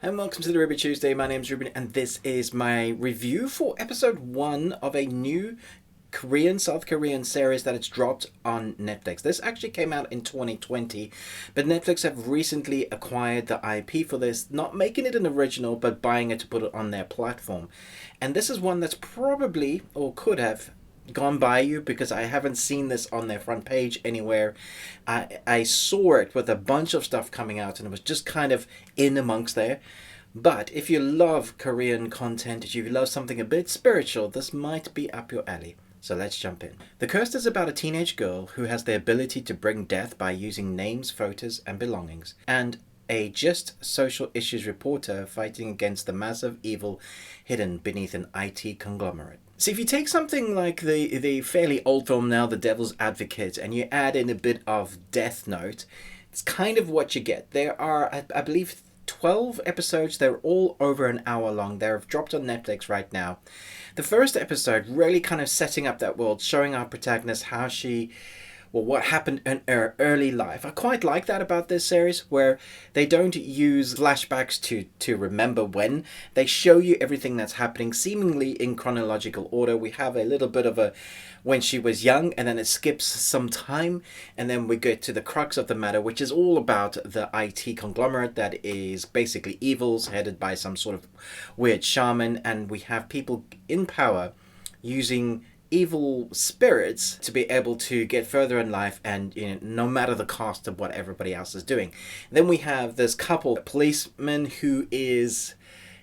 And welcome to the Ruby Tuesday. My name's Ruben, and this is my review for episode 1 of a new South Korean series that it's dropped on Netflix. This actually came out in 2020, but Netflix have recently acquired the IP for this, not making it an original, but buying it to put it on their platform. And this is one that's probably, or could have, gone by you because I haven't seen this on their front page anywhere. I saw it with a bunch of stuff coming out and it was just kind of in amongst there. But if you love Korean content, if you love something a bit spiritual, this might be up your alley. So let's jump in. The Curse is about a teenage girl who has the ability to bring death by using names, photos, and belongings, and a just social issues reporter fighting against the massive evil hidden beneath an IT conglomerate. So if you take something like the fairly old film now, The Devil's Advocate, and you add in a bit of Death Note, it's kind of what you get. There are, I believe, 12 episodes. They're all over an hour long. They're dropped on Netflix right now. The first episode really kind of setting up that world, showing our protagonist how she... what happened in her early life. I quite like that about this series, where they don't use flashbacks to remember when. They show you everything that's happening seemingly in chronological order. We have a little bit of a when she was young, and then it skips some time, and then we get to the crux of the matter, which is all about the IT conglomerate that is basically evils, headed by some sort of weird shaman, and we have people in power using evil spirits to be able to get further in life, and no matter the cost of what everybody else is doing. Then we have this couple, a policeman who is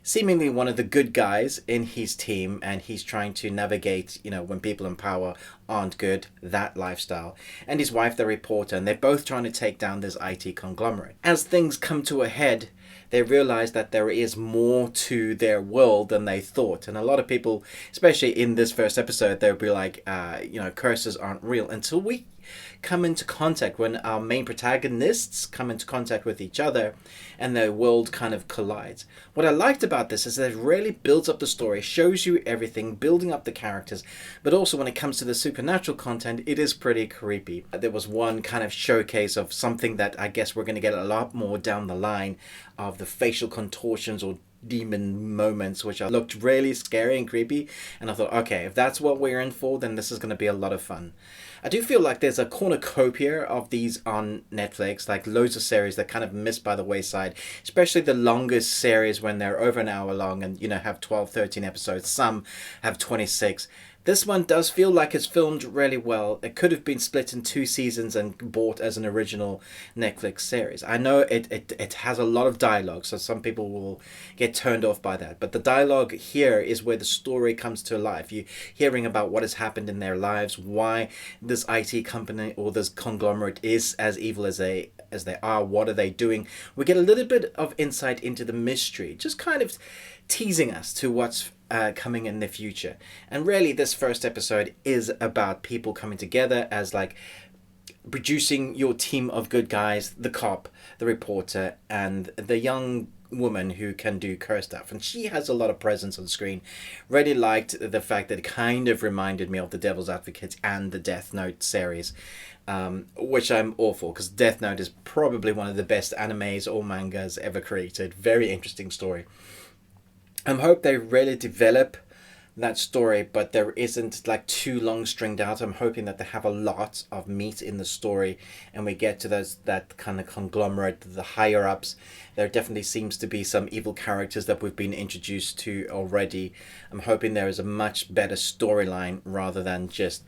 seemingly one of the good guys in his team, and he's trying to navigate, when people in power aren't good, that lifestyle, and his wife, the reporter, and they're both trying to take down this IT conglomerate. As things come to a head, they realize that there is more to their world than they thought. And a lot of people, especially in this first episode, they'll be like, curses aren't real, until we come into contact, when our main protagonists come into contact with each other and their world kind of collides. What I liked about this is that it really builds up the story, shows you everything, building up the characters, but also when it comes to the supernatural content, it is pretty creepy. There was one kind of showcase of something that I guess we're going to get a lot more down the line, of the facial contortions or demon moments, which looked really scary and creepy, and I thought, okay, if that's what we're in for, then this is going to be a lot of fun. I do feel like there's a cornucopia of these on Netflix, like loads of series that kind of missed by the wayside, especially the longest series when they're over an hour long and have 12, 13 episodes. Some have 26. This one does feel like it's filmed really well. It could have been split in 2 seasons and bought as an original Netflix series. I know it has a lot of dialogue, so some people will get turned off by that. But the dialogue here is where the story comes to life. You're hearing about what has happened in their lives, why this IT company or this conglomerate is as evil as they are. What are they doing? We get a little bit of insight into the mystery, just kind of teasing us to what's coming in the future. And really, this first episode is about people coming together as like producing your team of good guys, the cop, the reporter, and the young woman who can do curse stuff, and she has a lot of presence on screen. Really liked the fact that it kind of reminded me of The Devil's Advocate and the Death Note series, which I'm all for, because Death Note is probably one of the best animes or mangas ever created. Very interesting story. I hope they really develop that story, but there isn't like too long stringed out. I'm hoping that they have a lot of meat in the story, and we get to that kind of conglomerate, the higher ups. There definitely seems to be some evil characters that we've been introduced to already. I'm hoping there is a much better storyline rather than just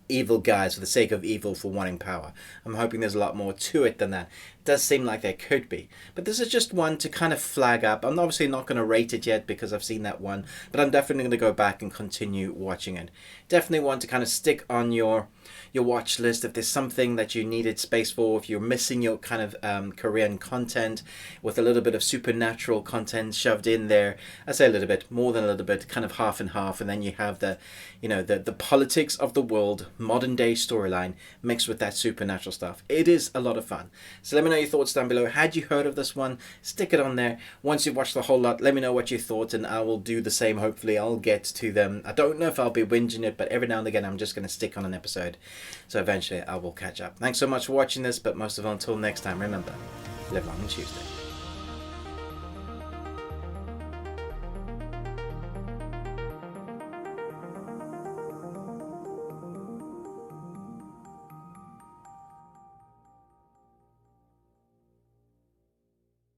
evil guys for the sake of evil for wanting power. I'm hoping there's a lot more to it than that. It does seem like there could be, but this is just one to kind of flag up. I'm obviously not going to rate it yet because I've seen that one, but I'm definitely going to go back and continue watching it. Definitely want to kind of stick on your watch list if there's something that you needed space for, if you're missing your kind of Korean content with a little bit of supernatural content shoved in there. I say a little bit, more than a little bit, kind of half and half, and then you have the politics of the world, modern day storyline mixed with that supernatural stuff. It is a lot of fun. So let me know your thoughts down below. Had you heard of this one? Stick it on there. Once you've watched the whole lot, let me know what you thought, and I will do the same. Hopefully I'll get to them. I don't know if I'll be whinging it, but every now and again I'm just going to stick on an episode. So eventually I will catch up. Thanks so much for watching this, but most of all, until next time, remember, live long and Tuesday.